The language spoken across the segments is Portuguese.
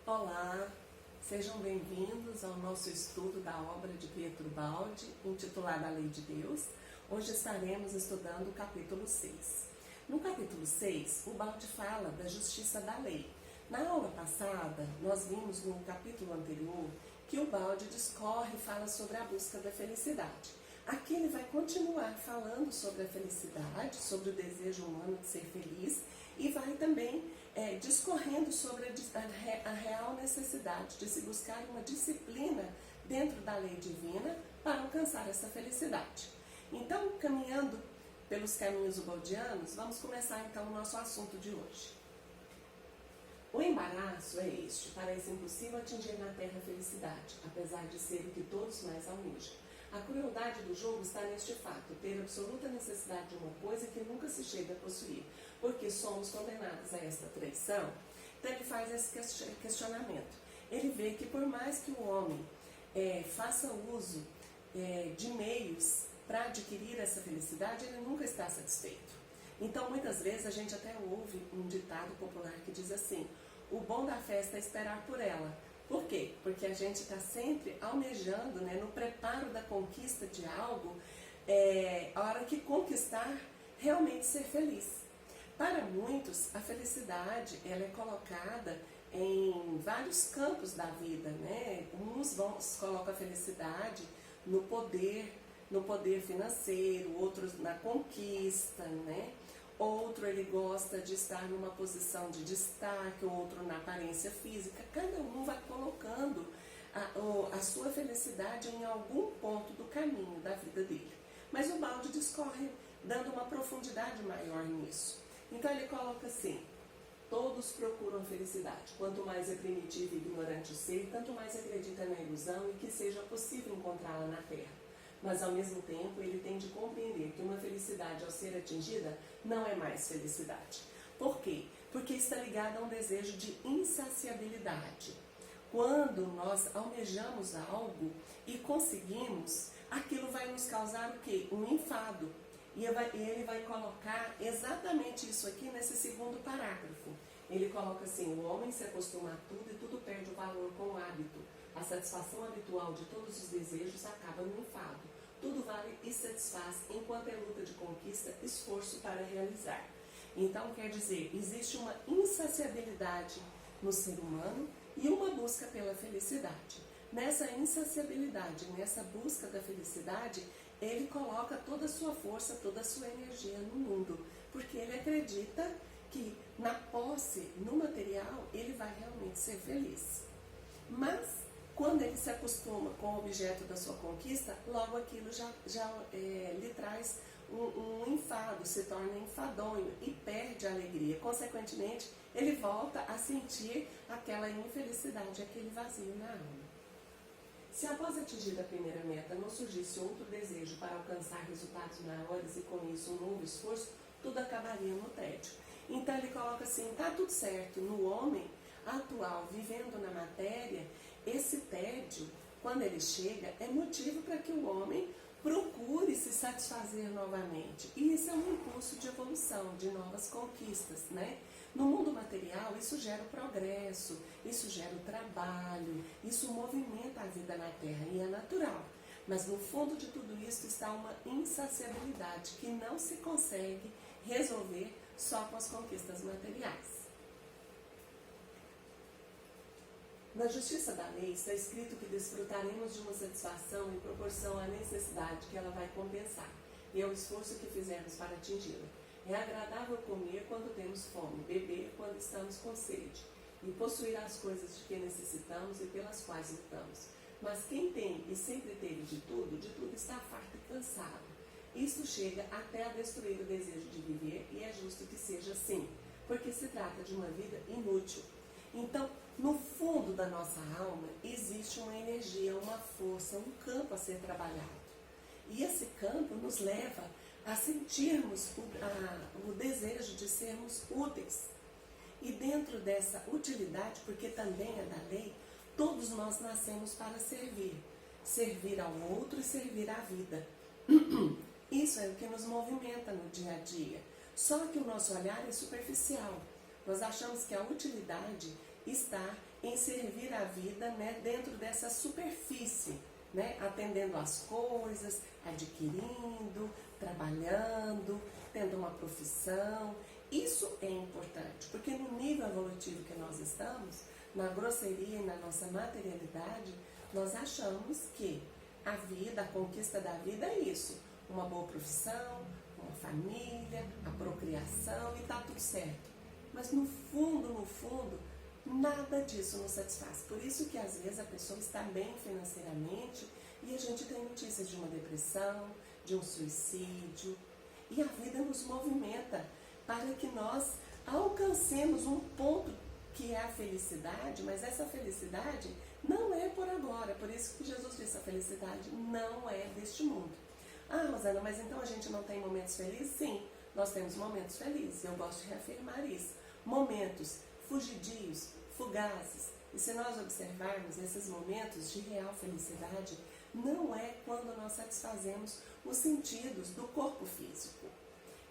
Olá, sejam bem-vindos ao nosso estudo da obra de Pietro Baldi, intitulada A Lei de Deus. Hoje estaremos estudando o capítulo 6. No capítulo 6, o Baldi fala da justiça da lei. Na aula passada, nós vimos no capítulo anterior que o Baldi discorre e fala sobre a busca da felicidade. Aqui ele vai continuar falando sobre a felicidade, sobre o desejo humano de ser feliz e vai também discorrendo sobre a real necessidade de se buscar uma disciplina dentro da lei divina para alcançar essa felicidade. Então, caminhando pelos caminhos baldianos, vamos começar então o nosso assunto de hoje. O embaraço é este: parece impossível atingir na terra a felicidade, apesar de ser o que todos mais almejam. A crueldade do jogo está neste fato, ter absoluta necessidade de uma coisa que nunca se chega a possuir, porque somos condenados a esta traição. Então ele faz esse questionamento. Ele vê que por mais que o homem faça uso de meios para adquirir essa felicidade, ele nunca está satisfeito. Então muitas vezes a gente até ouve um ditado popular que diz assim: o bom da festa é esperar por ela. Por quê? Porque a gente está sempre almejando, no preparo da conquista de algo, a hora que conquistar, realmente ser feliz. Para muitos, a felicidade ela é colocada em vários campos da vida, Uns colocam a felicidade no poder financeiro, outros na conquista, Outro ele gosta de estar numa posição de destaque, outro na aparência física. Cada um vai colocando a sua felicidade em algum ponto do caminho da vida dele. Mas o Baldi discorre dando uma profundidade maior nisso. Então ele coloca assim: todos procuram felicidade. Quanto mais é primitivo e ignorante o ser, tanto mais acredita na ilusão e que seja possível encontrá-la na terra. Mas ao mesmo tempo ele tem de compreender que uma felicidade ao ser atingida não é mais felicidade. Por quê? Porque está ligada a um desejo de insaciabilidade. Quando nós almejamos algo e conseguimos, aquilo vai nos causar o quê? Um enfado. E ele vai colocar exatamente isso aqui nesse segundo parágrafo. Ele coloca assim: o homem se acostuma a tudo e tudo perde o valor com o hábito. A satisfação habitual de todos os desejos acaba no enfado. Tudo vale e satisfaz, enquanto é luta de conquista, esforço para realizar. Então, quer dizer, existe uma insaciabilidade no ser humano e uma busca pela felicidade. Nessa insaciabilidade, nessa busca da felicidade, ele coloca toda a sua força, toda a sua energia no mundo, porque ele acredita que na posse, no material, ele vai realmente ser feliz. Mas quando ele se acostuma com o objeto da sua conquista, logo aquilo já lhe traz um enfado, se torna enfadonho e perde a alegria. Consequentemente, ele volta a sentir aquela infelicidade, aquele vazio na alma. Se após atingir a primeira meta não surgisse outro desejo para alcançar resultados maiores e com isso um novo esforço, tudo acabaria no tédio. Então ele coloca assim: está tudo certo, no homem atual, vivendo na matéria, esse tédio, quando ele chega, é motivo para que o homem procure se satisfazer novamente. E isso é um impulso de evolução, de novas conquistas, No mundo material, isso gera o progresso, isso gera o trabalho, isso movimenta a vida na Terra e é natural. Mas no fundo de tudo isso está uma insaciabilidade que não se consegue resolver só com as conquistas materiais. Na justiça da lei está escrito que desfrutaremos de uma satisfação em proporção à necessidade que ela vai compensar, e ao esforço que fizermos para atingi-la. É agradável comer quando temos fome, beber quando estamos com sede, e possuir as coisas de que necessitamos e pelas quais lutamos. Mas quem tem e sempre teve de tudo está farto e cansado. Isto chega até a destruir o desejo de viver, e é justo que seja assim, porque se trata de uma vida inútil. Então, no fundo da nossa alma, existe uma energia, uma força, um campo a ser trabalhado. E esse campo nos leva a sentirmos o desejo de sermos úteis. E dentro dessa utilidade, porque também é da lei, todos nós nascemos para servir. Servir ao outro e servir à vida. Isso é o que nos movimenta no dia a dia. Só que o nosso olhar é superficial. Nós achamos que a utilidade está em servir a vida, né, dentro dessa superfície, né, atendendo às coisas, adquirindo, trabalhando, tendo uma profissão. Isso é importante, porque no nível evolutivo que nós estamos, na grosseria e na nossa materialidade, nós achamos que a vida, a conquista da vida é isso: uma boa profissão, uma família, a procriação, e tá tudo certo. Mas no fundo, nada disso nos satisfaz. Por isso que às vezes a pessoa está bem financeiramente e a gente tem notícias de uma depressão, de um suicídio. E a vida nos movimenta para que nós alcancemos um ponto que é a felicidade, mas essa felicidade não é por agora. Por isso que Jesus disse: a felicidade não é deste mundo. Ah, Rosana, mas então a gente não tem momentos felizes? Sim, nós temos momentos felizes. Eu gosto de reafirmar isso. Momentos fugidios, fugazes. E se nós observarmos esses momentos de real felicidade, não é quando nós satisfazemos os sentidos do corpo físico.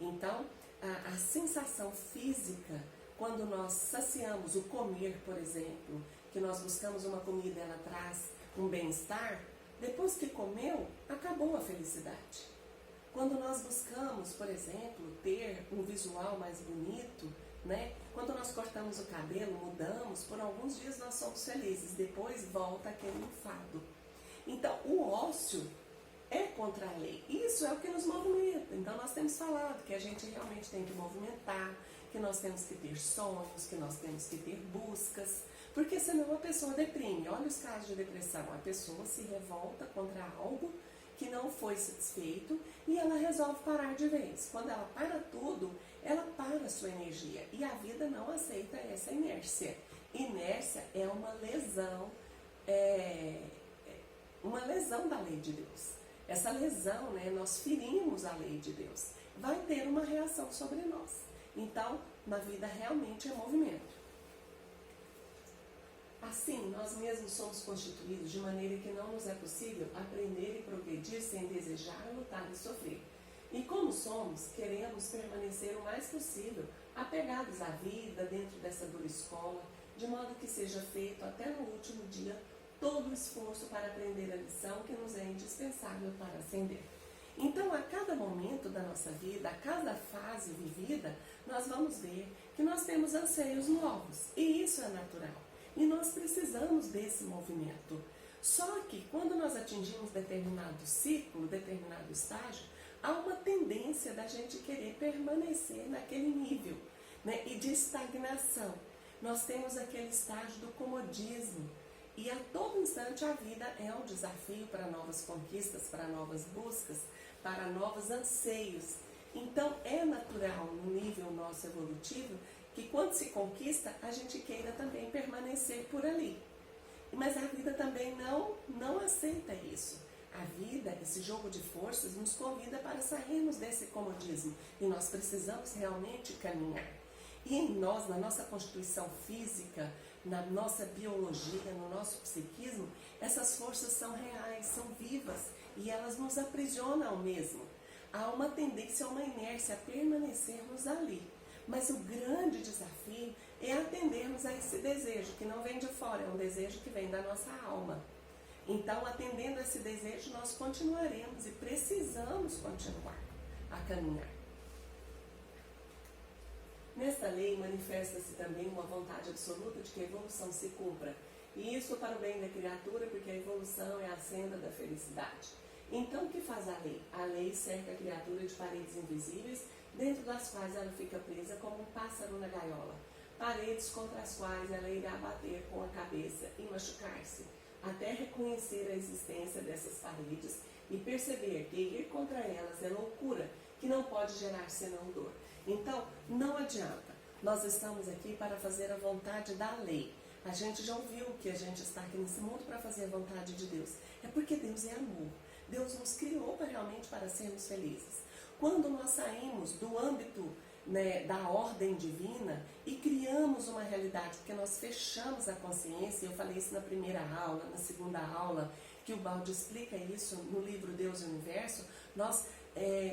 Então, a sensação física, quando nós saciamos o comer, por exemplo, que nós buscamos uma comida e ela traz um bem-estar, depois que comeu, acabou a felicidade. Quando nós buscamos, por exemplo, ter um visual mais bonito, né? Quando nós cortamos o cabelo, mudamos, por alguns dias nós somos felizes, depois volta aquele enfado. Então, o ócio é contra a lei. Isso é o que nos movimenta. Então, nós temos falado que a gente realmente tem que movimentar, que nós temos que ter sonhos, que nós temos que ter buscas, porque senão a pessoa deprime. Olha os casos de depressão. A pessoa se revolta contra algo que não foi satisfeito e ela resolve parar de vez. Quando ela para tudo, ela para a sua energia. E a vida não aceita essa inércia. Inércia é uma lesão da lei de Deus. Essa lesão, né, nós ferimos a lei de Deus. Vai ter uma reação sobre nós. Então, na vida realmente é movimento. Assim, nós mesmos somos constituídos de maneira que não nos é possível aprender e progredir sem desejar, lutar e sofrer. E como somos, queremos permanecer o mais possível apegados à vida, dentro dessa dura escola, de modo que seja feito até no último dia todo o esforço para aprender a lição que nos é indispensável para ascender. Então, a cada momento da nossa vida, a cada fase vivida, nós vamos ver que nós temos anseios novos. E isso é natural. E nós precisamos desse movimento. Só que quando nós atingimos determinado ciclo, determinado estágio, há uma tendência da gente querer permanecer naquele nível, né? E de estagnação. Nós temos aquele estágio do comodismo. E a todo instante a vida é um desafio para novas conquistas, para novas buscas, para novos anseios. Então é natural no nível nosso evolutivo que quando se conquista, a gente queira também permanecer por ali. Mas a vida também não aceita isso. A vida, esse jogo de forças, nos convida para sairmos desse comodismo. E nós precisamos realmente caminhar. E em nós, na nossa constituição física, na nossa biologia, no nosso psiquismo, essas forças são reais, são vivas e elas nos aprisionam mesmo. Há uma tendência, uma inércia a permanecermos ali. Mas o grande desafio é atendermos a esse desejo, que não vem de fora, é um desejo que vem da nossa alma. Então, atendendo a esse desejo, nós continuaremos e precisamos continuar a caminhar. Nesta lei manifesta-se também uma vontade absoluta de que a evolução se cumpra. E isso para o bem da criatura, porque a evolução é a senda da felicidade. Então, o que faz a lei? A lei cerca a criatura de paredes invisíveis, dentro das quais ela fica presa como um pássaro na gaiola. Paredes contra as quais ela irá bater com a cabeça e machucar-se, até reconhecer a existência dessas paredes e perceber que ir contra elas é loucura, que não pode gerar senão dor. Então, não adianta. Nós estamos aqui para fazer a vontade da lei. A gente já ouviu que a gente está aqui nesse mundo para fazer a vontade de Deus. É porque Deus é amor. Deus nos criou realmente para sermos felizes. Quando nós saímos do âmbito, né, da ordem divina e criamos uma realidade, porque nós fechamos a consciência, eu falei isso na primeira aula, na segunda aula, que o Baldi explica isso no livro Deus e o Universo, nós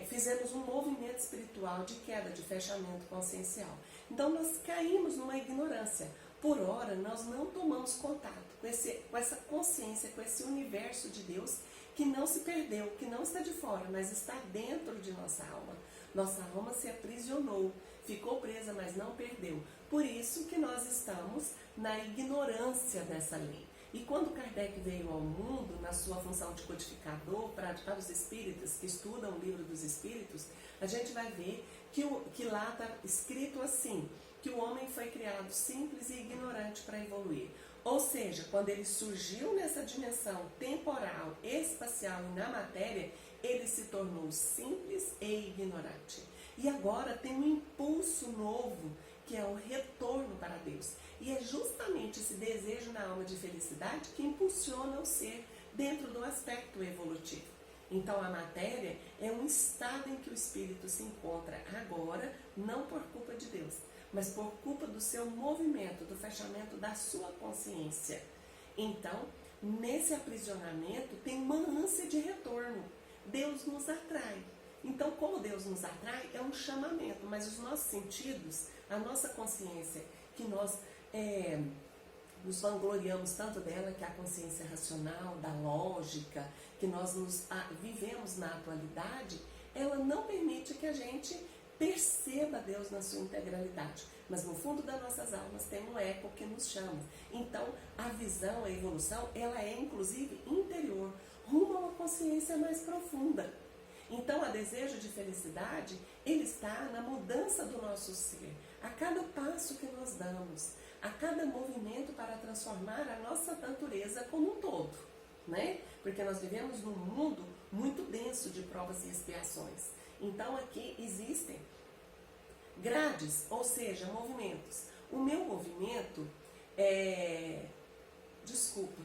fizemos um movimento espiritual de queda, de fechamento consciencial. Então nós caímos numa ignorância. Por hora, nós não tomamos contato com essa consciência, com esse universo de Deus que não se perdeu, que não está de fora, mas está dentro de nossa alma. Nossa alma se aprisionou, ficou presa, mas não perdeu. Por isso que nós estamos na ignorância dessa lei. E quando Kardec veio ao mundo, na sua função de codificador, para os espíritas que estudam o livro dos espíritos, a gente vai ver que lá está escrito assim, que o homem foi criado simples e ignorante para evoluir. Ou seja, quando ele surgiu nessa dimensão temporal, espacial e na matéria, ele se tornou simples e ignorante. E agora tem um impulso novo, que é o retorno para Deus. E é justamente esse desejo na alma de felicidade que impulsiona o ser dentro do aspecto evolutivo. Então a matéria é um estado em que o espírito se encontra agora, não por culpa de Deus, mas por culpa do seu movimento, do fechamento da sua consciência. Então, nesse aprisionamento tem uma ânsia de retorno. Deus nos atrai. Então, como Deus nos atrai, é um chamamento, mas os nossos sentidos, a nossa consciência, que nós nos vangloriamos tanto dela, que é a consciência racional, da lógica, que nós vivemos na atualidade, ela não permite que a gente perceba Deus na sua integralidade. Mas no fundo das nossas almas tem um eco que nos chama. Então, a visão, a evolução, ela é inclusive interior, rumo a uma consciência mais profunda. Então, o desejo de felicidade, ele está na mudança do nosso ser. A cada passo que nós damos, a cada movimento para transformar a nossa natureza como um todo, né? Porque nós vivemos num mundo muito denso de provas e expiações. Então, aqui existem grades, ou seja, movimentos. O meu movimento Desculpa,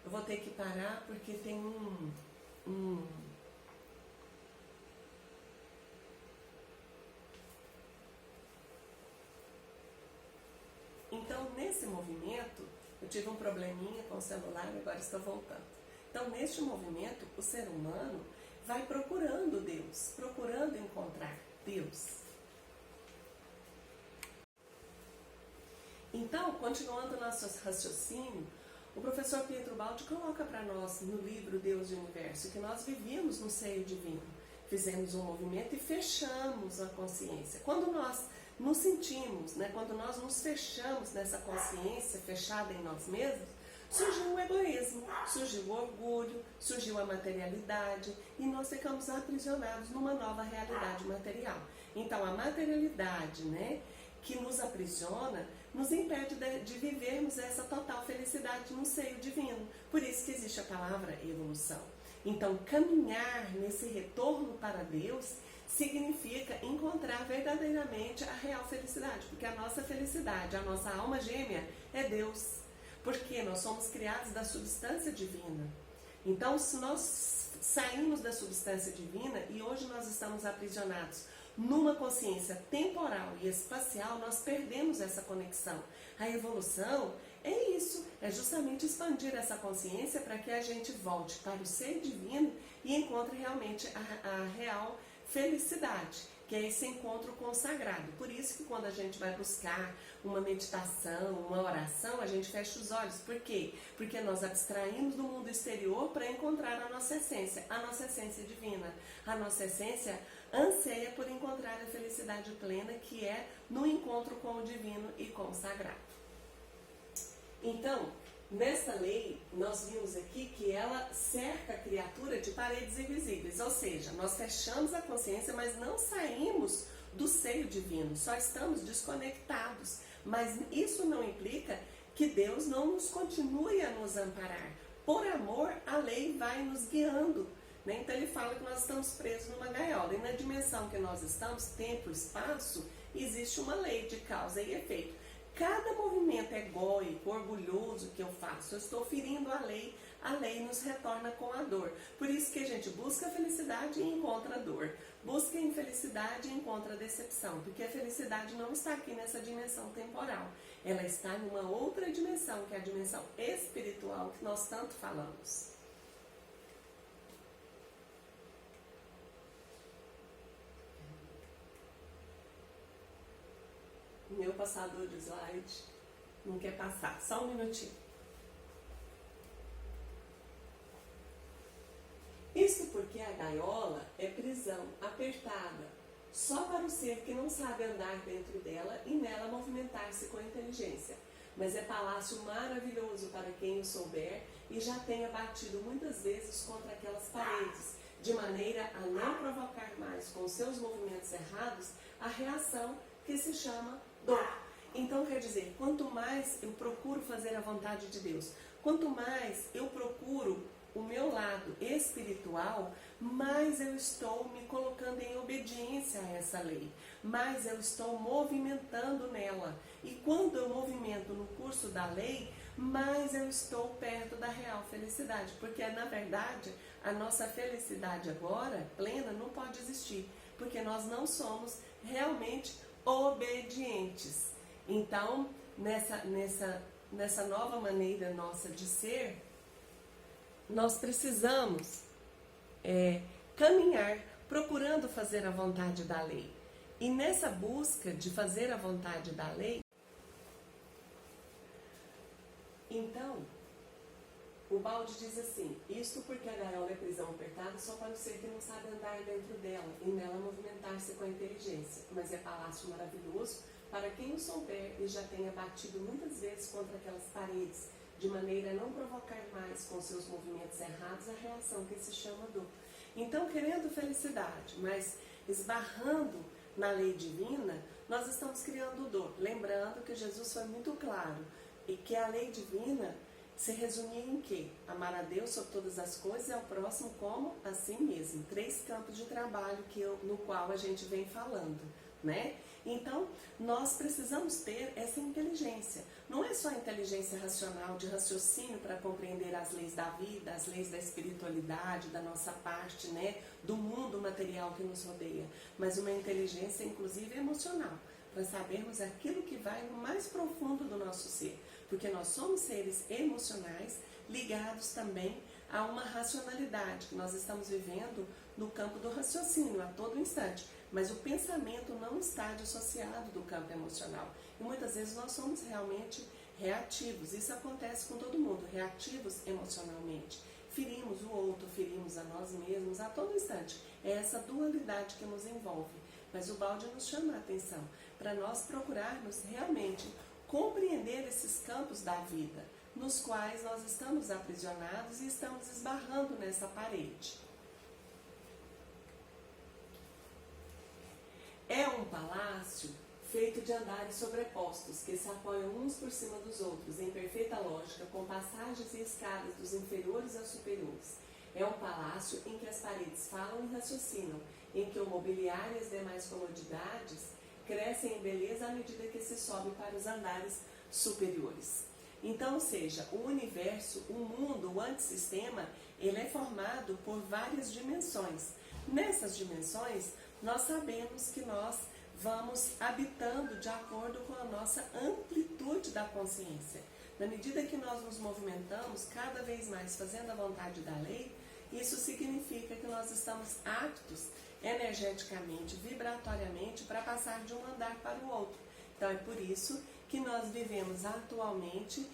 eu vou ter que parar porque tem Então, nesse movimento, eu tive um probleminha com o celular e agora estou voltando. Então, neste movimento, o ser humano vai procurando Deus, procurando encontrar Deus. Então, continuando o nosso raciocínio, o professor Pietro Baldi coloca para nós no livro Deus e o Universo que nós vivíamos no seio divino. Fizemos um movimento e fechamos a consciência. Quando nós nos sentimos, quando nós nos fechamos nessa consciência fechada em nós mesmos, surgiu o egoísmo, surgiu o orgulho, surgiu a materialidade e nós ficamos aprisionados numa nova realidade material. Então a materialidade, que nos aprisiona, nos impede de vivermos essa total felicidade no seio divino. Por isso que existe a palavra evolução. Então caminhar nesse retorno para Deus significa encontrar verdadeiramente a real felicidade, porque a nossa felicidade, a nossa alma gêmea é Deus, porque nós somos criados da substância divina. Então, se nós saímos da substância divina e hoje nós estamos aprisionados numa consciência temporal e espacial, nós perdemos essa conexão. A evolução é isso, é justamente expandir essa consciência para que a gente volte para o ser divino e encontre realmente a real felicidade, que é esse encontro com o sagrado. Por isso que quando a gente vai buscar uma meditação, uma oração, a gente fecha os olhos. Por quê? Porque nós abstraímos do mundo exterior para encontrar a nossa essência divina. A nossa essência anseia por encontrar a felicidade plena, que é no encontro com o divino e com o sagrado. Então, nessa lei, nós vimos aqui que ela cerca a criatura de paredes invisíveis, ou seja, nós fechamos a consciência, mas não saímos do seio divino, só estamos desconectados. Mas isso não implica que Deus não nos continue a nos amparar. Por amor, a lei vai nos guiando. Então ele fala que nós estamos presos numa gaiola, e na dimensão que nós estamos, tempo e espaço, existe uma lei de causa e efeito. Cada movimento egóico, orgulhoso que eu faço, eu estou ferindo a lei nos retorna com a dor. Por isso que a gente busca a felicidade e encontra a dor. Busca a infelicidade e encontra a decepção, porque a felicidade não está aqui nessa dimensão temporal. Ela está numa outra dimensão, que é a dimensão espiritual que nós tanto falamos. Meu passador de slide Não quer passar, só um minutinho. Isto porque a gaiola é prisão apertada, só para o ser que não sabe andar dentro dela e nela movimentar-se com inteligência. Mas é palácio maravilhoso para quem o souber e já tenha batido muitas vezes contra aquelas paredes, de maneira a não provocar mais com seus movimentos errados a reação que se chama dor. Então quer dizer, quanto mais eu procuro fazer a vontade de Deus, quanto mais eu procuro o meu lado espiritual, mais eu estou me colocando em obediência a essa lei, mais eu estou movimentando nela. E quando eu movimento no curso da lei, mais eu estou perto da real felicidade, porque na verdade a nossa felicidade agora, plena, não pode existir, porque nós não somos realmente obedientes. Então, nessa nova maneira nossa de ser, nós precisamos caminhar procurando fazer a vontade da lei. E nessa busca de fazer a vontade da lei, então, o balde diz assim: isto porque a gaiola é prisão apertada só para o ser que não sabe andar dentro dela e nela movimentar-se com a inteligência, mas é palácio maravilhoso para quem o souber e já tenha batido muitas vezes contra aquelas paredes, de maneira a não provocar mais com seus movimentos errados a reação que se chama dor. Então, querendo felicidade, mas esbarrando na lei divina, nós estamos criando dor. Lembrando que Jesus foi muito claro e que a lei divina se resumia em quê? Amar a Deus sobre todas as coisas e ao próximo como a si mesmo. 3 campos de trabalho no qual a gente vem falando, né? Então, nós precisamos ter essa inteligência. Não é só a inteligência racional, de raciocínio para compreender as leis da vida, as leis da espiritualidade, da nossa parte, né? Do mundo material que nos rodeia, mas uma inteligência, inclusive, emocional, para sabermos aquilo que vai no mais profundo do nosso ser. Porque nós somos seres emocionais ligados também a uma racionalidade, que nós estamos vivendo no campo do raciocínio a todo instante. Mas o pensamento não está dissociado do campo emocional. E muitas vezes nós somos realmente reativos. Isso acontece com todo mundo, reativos emocionalmente. Ferimos o outro, ferimos a nós mesmos a todo instante. É essa dualidade que nos envolve. Mas o balde nos chama a atenção para nós procurarmos realmente compreender esses campos da vida, nos quais nós estamos aprisionados e estamos esbarrando nessa parede. É um palácio feito de andares sobrepostos, que se apoiam uns por cima dos outros, em perfeita lógica, com passagens e escadas dos inferiores aos superiores. É um palácio em que as paredes falam e raciocinam, em que o mobiliário e as demais comodidades crescem em beleza à medida que se sobe para os andares superiores. Então, ou seja, o universo, o mundo, o antissistema, ele é formado por várias dimensões. Nessas dimensões, nós sabemos que nós vamos habitando de acordo com a nossa amplitude da consciência. Na medida que nós nos movimentamos cada vez mais fazendo a vontade da lei, isso significa que nós estamos aptos energeticamente, vibratoriamente, para passar de um andar para o outro. Então é por isso que nós vivemos atualmente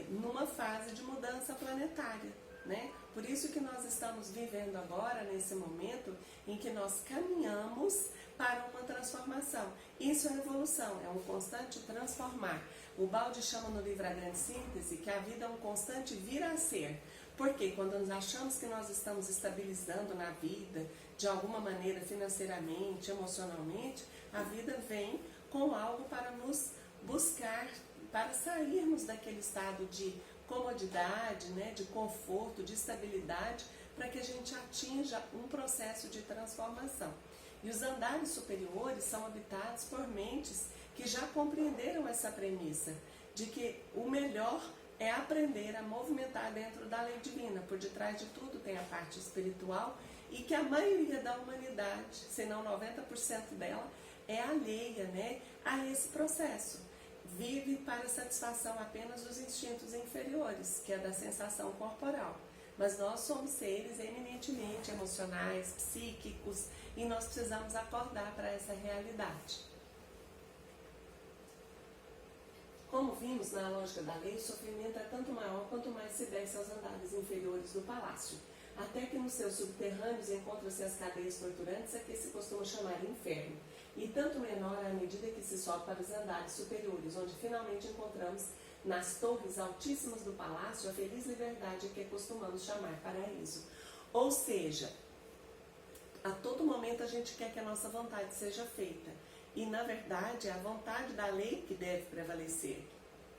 numa fase de mudança planetária, né? Por isso que nós estamos vivendo agora, nesse momento, em que nós caminhamos para uma transformação. Isso é evolução, é um constante transformar. O balde chama no livro A Grande Síntese que a vida é um constante vir a ser. Porque quando nós achamos que nós estamos estabilizando na vida, de alguma maneira financeiramente, emocionalmente, a vida vem com algo para nos buscar, para sairmos daquele estado de comodidade, né, de conforto, de estabilidade, para que a gente atinja um processo de transformação. E os andares superiores são habitados por mentes que já compreenderam essa premissa, de que o melhor é aprender a movimentar dentro da lei divina. Por detrás de tudo tem a parte espiritual e que a maioria da humanidade, se não 90% dela, é alheia, né, a esse processo. Vive para satisfação apenas dos instintos inferiores, que é da sensação corporal. Mas nós somos seres eminentemente emocionais, psíquicos, e nós precisamos acordar para essa realidade. como vimos na lógica da lei, o sofrimento é tanto maior quanto mais se desce aos andares inferiores do palácio, até que nos seus subterrâneos encontram-se as cadeias torturantes a que se costuma chamar inferno, e tanto menor à medida que se sobe para os andares superiores, onde finalmente encontramos nas torres altíssimas do palácio a feliz liberdade que costumamos chamar paraíso. Ou seja, a todo momento a gente quer que a nossa vontade seja feita. E, na verdade, é a vontade da lei que deve prevalecer.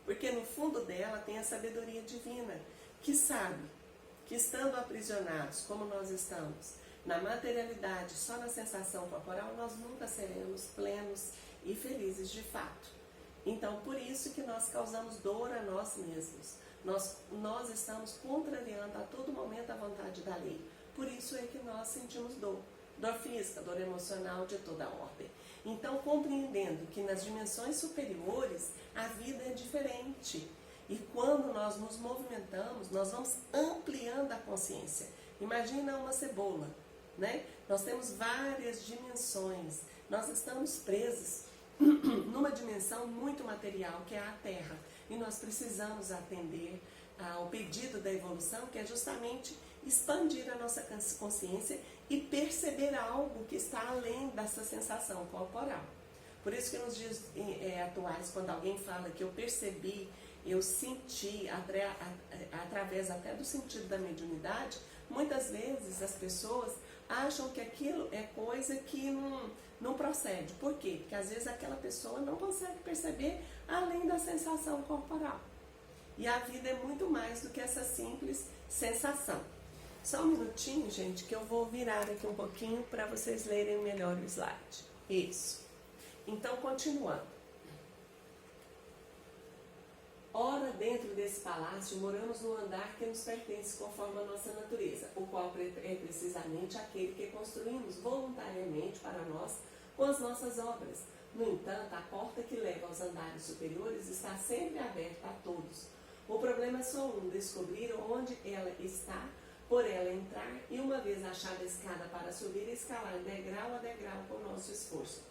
Porque no fundo dela tem a sabedoria divina, que sabe que estando aprisionados, como nós estamos, na materialidade, só na sensação corporal, nós nunca seremos plenos e felizes de fato. Então, por isso que nós causamos dor a nós mesmos. Nós estamos contrariando a todo momento a vontade da lei. Por isso é que nós sentimos dor. Dor física, dor emocional, de toda ordem. Então, compreendendo que nas dimensões superiores a vida é diferente. E quando nós nos movimentamos, nós vamos ampliando a consciência. Imagina uma cebola, né? Nós temos várias dimensões. Nós estamos presos numa dimensão muito material, que é a Terra. E nós precisamos atender ao pedido da evolução, que é justamente expandir a nossa consciência e perceber algo que está além dessa sensação corporal. Por isso que nos dias atuais, quando alguém fala que eu percebi, eu senti, através até do sentido da mediunidade, muitas vezes as pessoas acham que aquilo é coisa que não procede. Por quê? Porque às vezes aquela pessoa não consegue perceber além da sensação corporal. E a vida é muito mais do que essa simples sensação. Só um minutinho, gente, que eu vou virar aqui um pouquinho para vocês lerem melhor o slide. Isso. Então, continuando. Ora, dentro desse palácio, moramos no andar que nos pertence conforme a nossa natureza, o qual é precisamente aquele que construímos voluntariamente para nós com as nossas obras. No entanto, a porta que leva aos andares superiores está sempre aberta a todos. O problema é só descobrir onde ela está, por ela entrar e, uma vez achada a escada para subir, escalar degrau a degrau com o nosso esforço.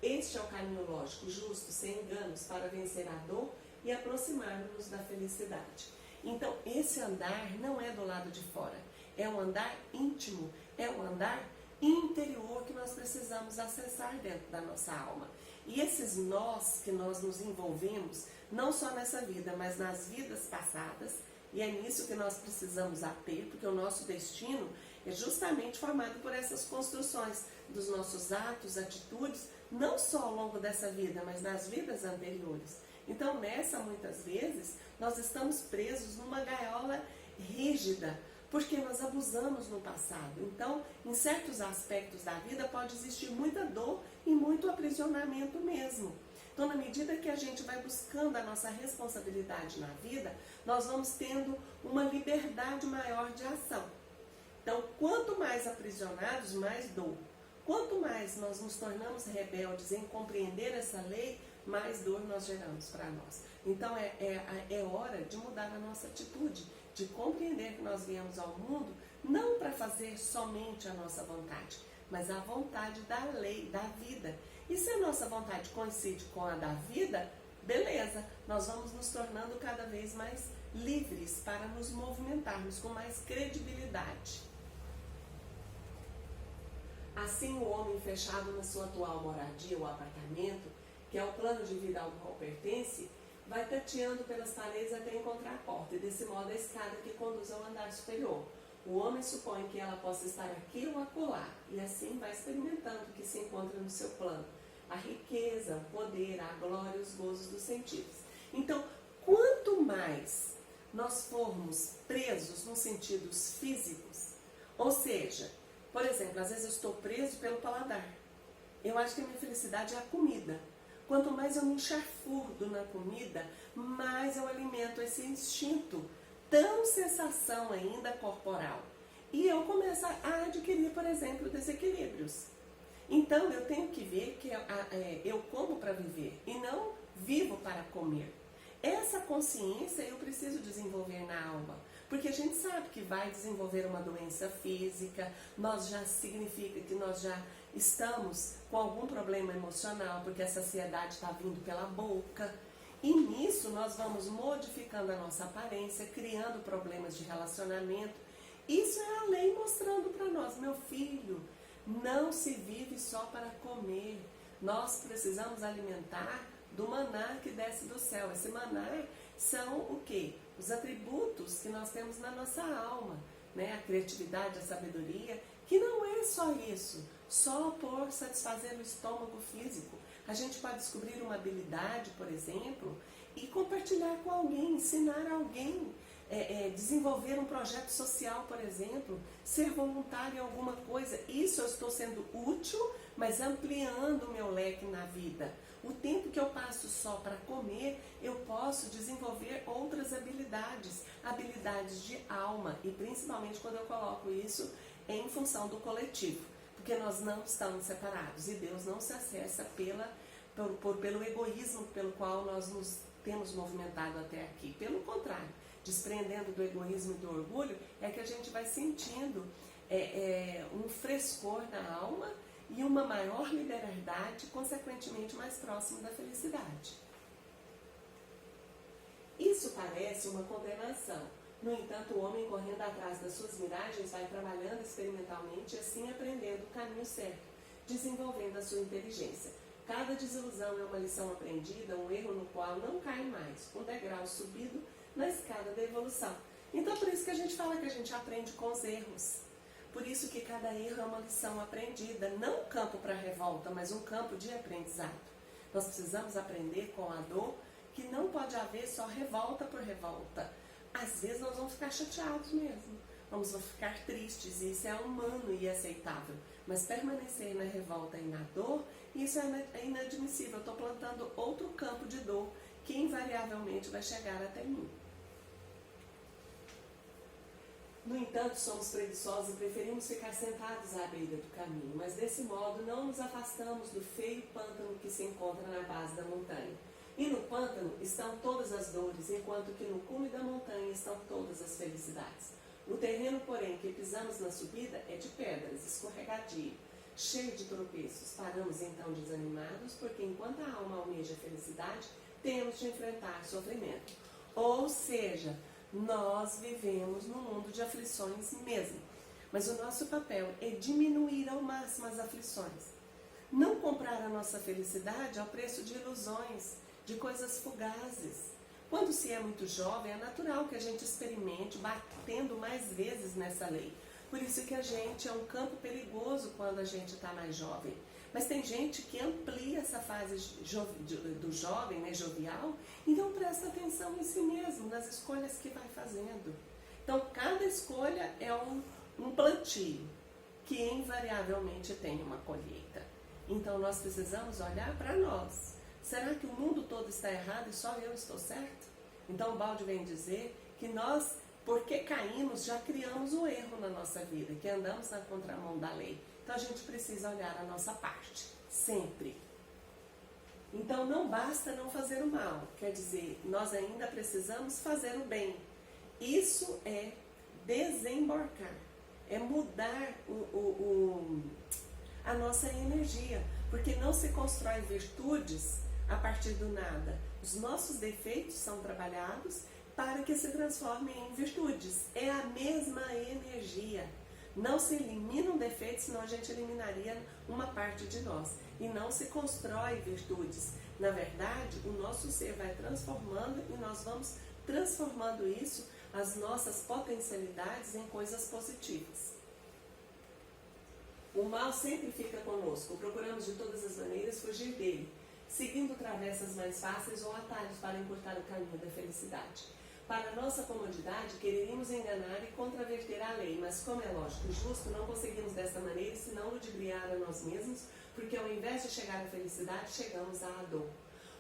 Este é o caminho lógico, justo, sem enganos, para vencer a dor e aproximar-nos da felicidade. Então, esse andar não é do lado de fora, é um andar íntimo, é um andar interior que nós precisamos acessar dentro da nossa alma. E esses nós que nós nos envolvemos, não só nessa vida, mas nas vidas passadas, e é nisso que nós precisamos ater, porque o nosso destino é justamente formado por essas construções dos nossos atos, atitudes, não só ao longo dessa vida, mas nas vidas anteriores. Então, nessa, muitas vezes, nós estamos presos numa gaiola rígida, porque nós abusamos no passado. Então, em certos aspectos da vida, pode existir muita dor e muito aprisionamento mesmo. Então, na medida que a gente vai buscando a nossa responsabilidade na vida, nós vamos tendo uma liberdade maior de ação. Então, quanto mais aprisionados, mais dor. Quanto mais nós nos tornamos rebeldes em compreender essa lei, mais dor nós geramos para nós. Então, é hora de mudar a nossa atitude, de compreender que nós viemos ao mundo não para fazer somente a nossa vontade, mas a vontade da lei, da vida. E se a nossa vontade coincide com a da vida, beleza, nós vamos nos tornando cada vez mais livres para nos movimentarmos com mais credibilidade. Assim, o homem fechado na sua atual moradia ou apartamento, que é o plano de vida ao qual pertence, vai tateando pelas paredes até encontrar a porta, e desse modo a escada que conduz ao andar superior. O homem supõe que ela possa estar aqui ou acolá, e assim vai experimentando o que se encontra no seu plano. A riqueza, o poder, a glória e os gozos dos sentidos. Então, quanto mais nós formos presos nos sentidos físicos, ou seja, por exemplo, às vezes eu estou preso pelo paladar. Eu acho que a minha felicidade é a comida. Quanto mais eu me enxafurdo na comida, mais eu alimento esse instinto, tão sensação ainda corporal. E eu começo a adquirir, por exemplo, desequilíbrios. Então, eu tenho que ver que eu como para viver e não vivo para comer. Essa consciência eu preciso desenvolver na alma, porque a gente sabe que vai desenvolver uma doença física, significa que nós já estamos com algum problema emocional, porque a saciedade está vindo pela boca. E nisso nós vamos modificando a nossa aparência, criando problemas de relacionamento. Isso é a lei mostrando para nós, meu filho, não se vive só para comer. Nós precisamos alimentar do maná que desce do céu. Esse maná são o quê? Os atributos que nós temos na nossa alma, né? A criatividade, a sabedoria, que não é só isso, só por satisfazer o estômago físico. A gente pode descobrir uma habilidade, por exemplo, e compartilhar com alguém, ensinar alguém, desenvolver um projeto social, por exemplo, ser voluntário em alguma coisa. Isso eu estou sendo útil, mas ampliando o meu leque na vida. O tempo que eu passo só para comer, eu posso desenvolver outras habilidades, habilidades de alma, e principalmente quando eu coloco isso em função do coletivo, porque nós não estamos separados e Deus não se acessa pelo egoísmo pelo qual nós nos temos movimentado até aqui. Pelo contrário, desprendendo do egoísmo e do orgulho, é que a gente vai sentindo um frescor na alma e uma maior liberdade, consequentemente mais próximo da felicidade. Isso parece uma condenação. No entanto, o homem, correndo atrás das suas miragens, vai trabalhando experimentalmente e assim aprendendo o caminho certo, desenvolvendo a sua inteligência. Cada desilusão é uma lição aprendida, um erro no qual não cai mais, um degrau subido na escada da evolução. Então, por isso que a gente fala que a gente aprende com os erros. Por isso que cada erro é uma lição aprendida, não um campo para revolta, mas um campo de aprendizado. Nós precisamos aprender com a dor que não pode haver só revolta por revolta. Às vezes nós vamos ficar chateados mesmo, vamos ficar tristes, e isso é humano e aceitável. Mas permanecer na revolta e na dor, isso é inadmissível. Eu estou plantando outro campo de dor que invariavelmente vai chegar até mim. No entanto, somos preguiçosos e preferimos ficar sentados à beira do caminho, mas desse modo não nos afastamos do feio pântano que se encontra na base da montanha. E no pântano estão todas as dores, enquanto que no cume da montanha estão todas as felicidades. O terreno, porém, que pisamos na subida é de pedras, escorregadio, cheio de tropeços. Paramos então desanimados, porque enquanto a alma almeja a felicidade, temos de enfrentar sofrimento. Ou seja, nós vivemos num mundo de aflições mesmo, mas o nosso papel é diminuir ao máximo as aflições. Não comprar a nossa felicidade ao preço de ilusões, de coisas fugazes. Quando se é muito jovem, é natural que a gente experimente batendo mais vezes nessa lei. Por isso que a gente é um campo perigoso quando a gente está mais jovem. Mas tem gente que amplia essa fase do jovem, né, jovial, então presta atenção em si mesmo, nas escolhas que vai fazendo. Então, cada escolha é um plantio, que invariavelmente tem uma colheita. Então, nós precisamos olhar para nós. Será que o mundo todo está errado e só eu estou certo? Então, o balde vem dizer que nós, porque caímos, já criamos um erro na nossa vida, que andamos na contramão da lei. Então a gente precisa olhar a nossa parte, sempre. Então não basta não fazer o mal, quer dizer, nós ainda precisamos fazer o bem. Isso é desembarcar, é mudar a nossa energia, porque não se constrói virtudes a partir do nada. Os nossos defeitos são trabalhados para que se transformem em virtudes. É a mesma energia. Não se eliminam defeitos, senão a gente eliminaria uma parte de nós. E não se constrói virtudes. Na verdade, o nosso ser vai transformando e nós vamos transformando isso, as nossas potencialidades, em coisas positivas. O mal sempre fica conosco. Procuramos de todas as maneiras fugir dele, seguindo travessas mais fáceis ou atalhos para encurtar o caminho da felicidade. Para nossa comodidade, quereríamos enganar e contraverter a lei, mas como é lógico e justo, não conseguimos dessa maneira, senão ludibriar a nós mesmos, porque ao invés de chegar à felicidade, chegamos à dor.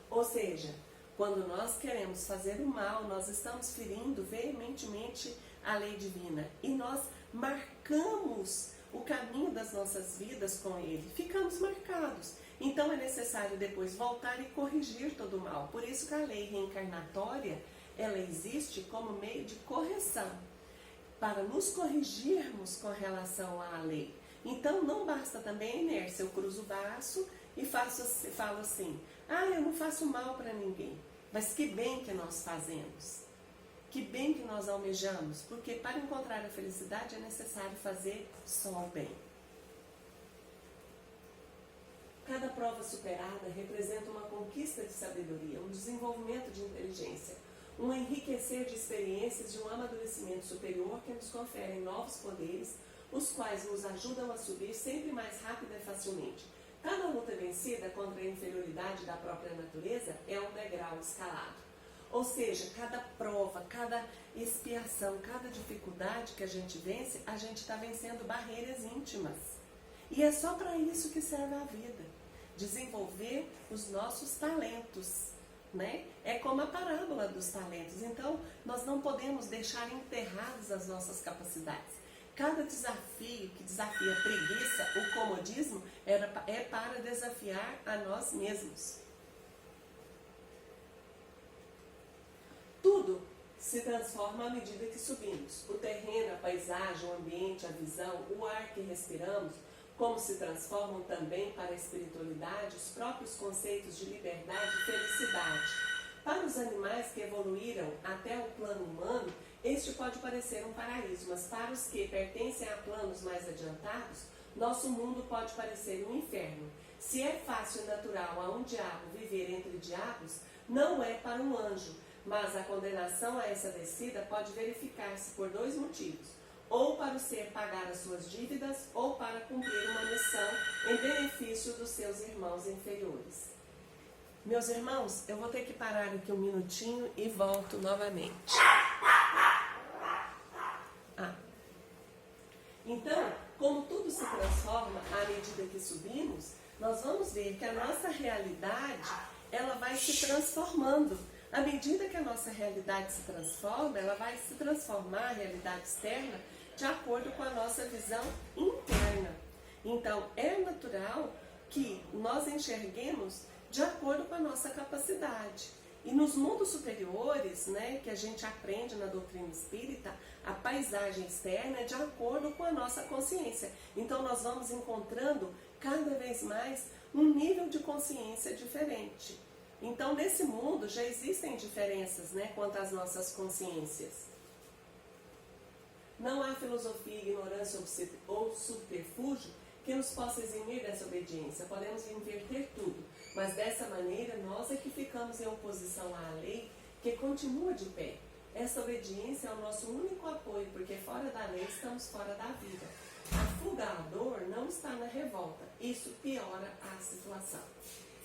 Ou seja, quando nós queremos fazer o mal, nós estamos ferindo veementemente a lei divina e nós marcamos o caminho das nossas vidas com ele, ficamos marcados. Então é necessário depois voltar e corrigir todo o mal. Por isso que a lei reencarnatória, ela existe como meio de correção, para nos corrigirmos com relação à lei. Então não basta também a inércia, eu cruzo o braço e falo assim, eu não faço mal para ninguém. Mas que bem que nós fazemos, que bem que nós almejamos, porque para encontrar a felicidade é necessário fazer só o bem. Cada prova superada representa uma conquista de sabedoria, um desenvolvimento de inteligência, um enriquecer de experiências e um amadurecimento superior que nos conferem novos poderes, os quais nos ajudam a subir sempre mais rápido e facilmente. Cada luta vencida contra a inferioridade da própria natureza é um degrau escalado. Ou seja, cada prova, cada expiação, cada dificuldade que a gente vence, a gente está vencendo barreiras íntimas. E é só para isso que serve a vida. Desenvolver os nossos talentos, né? É como a parábola dos talentos. Então, nós não podemos deixar enterradas as nossas capacidades. Cada desafio que desafia a preguiça, o comodismo, é para desafiar a nós mesmos. Tudo se transforma à medida que subimos. O terreno, a paisagem, o ambiente, a visão, o ar que respiramos, como se transformam também para a espiritualidade os próprios conceitos de liberdade e felicidade. Para os animais que evoluíram até o plano humano, este pode parecer um paraíso, mas para os que pertencem a planos mais adiantados, nosso mundo pode parecer um inferno. Se é fácil e natural a um diabo viver entre diabos, não é para um anjo, mas a condenação a essa descida pode verificar-se por dois motivos: ou para o ser pagar as suas dívidas, ou para cumprir uma missão em benefício dos seus irmãos inferiores. Meus irmãos, eu vou ter que parar aqui um minutinho e volto novamente. Então, como tudo se transforma à medida que subimos, nós vamos ver que a nossa realidade, ela vai se transformando. À medida que a nossa realidade se transforma, ela vai se transformar, a realidade externa, de acordo com a nossa visão interna. Então, é natural que nós enxerguemos de acordo com a nossa capacidade. E nos mundos superiores, né, que a gente aprende na doutrina espírita, a paisagem externa é de acordo com a nossa consciência. Então nós vamos encontrando cada vez mais um nível de consciência diferente. Então nesse mundo já existem diferenças, né, quanto às nossas consciências. Não há filosofia, ignorância ou subterfúgio que nos possa eximir dessa obediência. Podemos inverter tudo, mas dessa maneira nós é que ficamos em oposição à lei que continua de pé. Essa obediência é o nosso único apoio, porque fora da lei estamos fora da vida. A fuga à dor não está na revolta, isso piora a situação.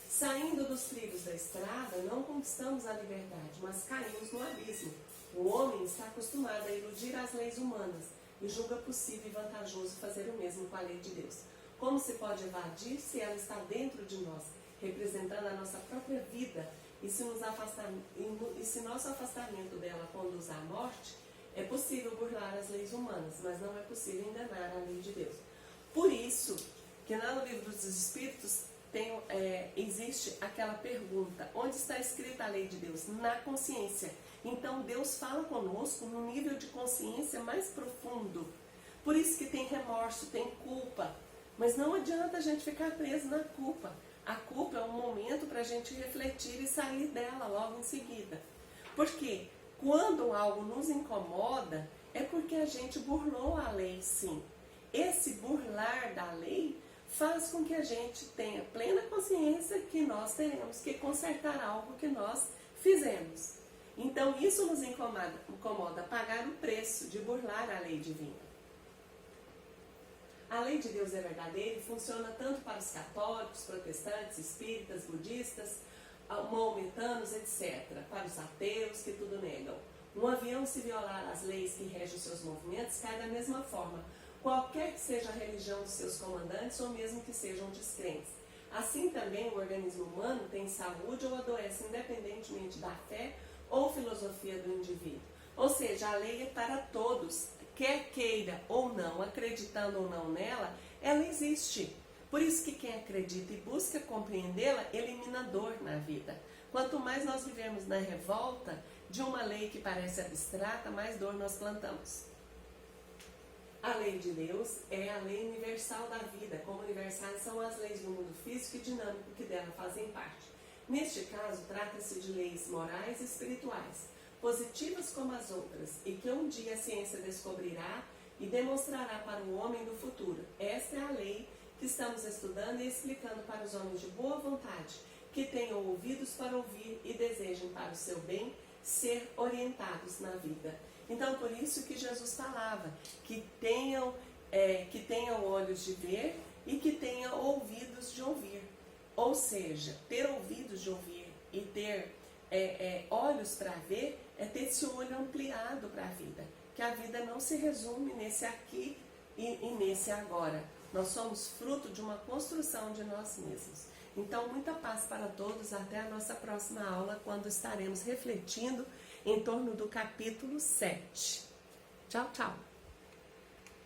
Saindo dos trilhos da estrada, não conquistamos a liberdade, mas caímos no abismo. O homem está acostumado a iludir as leis humanas e julga possível e vantajoso fazer o mesmo com a lei de Deus. Como se pode evadir se ela está dentro de nós, representando a nossa própria vida? E se nosso afastamento dela conduz à morte, é possível burlar as leis humanas, mas não é possível enganar a lei de Deus. Por isso, que lá no Livro dos Espíritos existe aquela pergunta: onde está escrita a lei de Deus? Na consciência. Então Deus fala conosco num nível de consciência mais profundo. Por isso que tem remorso, tem culpa. Mas não adianta a gente ficar preso na culpa. A culpa é um momento para a gente refletir e sair dela logo em seguida. Porque quando algo nos incomoda, é porque a gente burlou a lei, sim. Esse burlar da lei faz com que a gente tenha plena consciência que nós teremos que consertar algo que nós fizemos. Então isso nos incomoda pagar o preço de burlar a lei divina. A lei de Deus é verdadeira e funciona tanto para os católicos, protestantes, espíritas, budistas, maometanos, etc. Para os ateus que tudo negam. Um avião, se violar as leis que regem os seus movimentos, cai da mesma forma, qualquer que seja a religião dos seus comandantes ou mesmo que sejam descrentes. Assim também o organismo humano tem saúde ou adoece independentemente da fé ou filosofia do indivíduo. Ou seja, a lei é para todos. Quer queira ou não, acreditando ou não nela, ela existe. Por isso que quem acredita e busca compreendê-la, elimina dor na vida. Quanto mais nós vivemos na revolta de uma lei que parece abstrata, mais dor nós plantamos. A lei de Deus é a lei universal da vida, como universais são as leis do mundo físico e dinâmico que dela fazem parte. Neste caso, trata-se de leis morais e espirituais, positivas como as outras, e que um dia a ciência descobrirá e demonstrará para o homem do futuro. Esta é a lei que estamos estudando e explicando para os homens de boa vontade, que tenham ouvidos para ouvir e desejem para o seu bem ser orientados na vida. Então, por isso que Jesus falava, que tenham olhos de ver e que tenham ouvidos de ouvir. Ou seja, ter ouvidos de ouvir e ter olhos para ver é ter esse olho ampliado para a vida. Que a vida não se resume nesse aqui e nesse agora. Nós somos fruto de uma construção de nós mesmos. Então, muita paz para todos. Até a nossa próxima aula, quando estaremos refletindo em torno do capítulo 7. Tchau, tchau.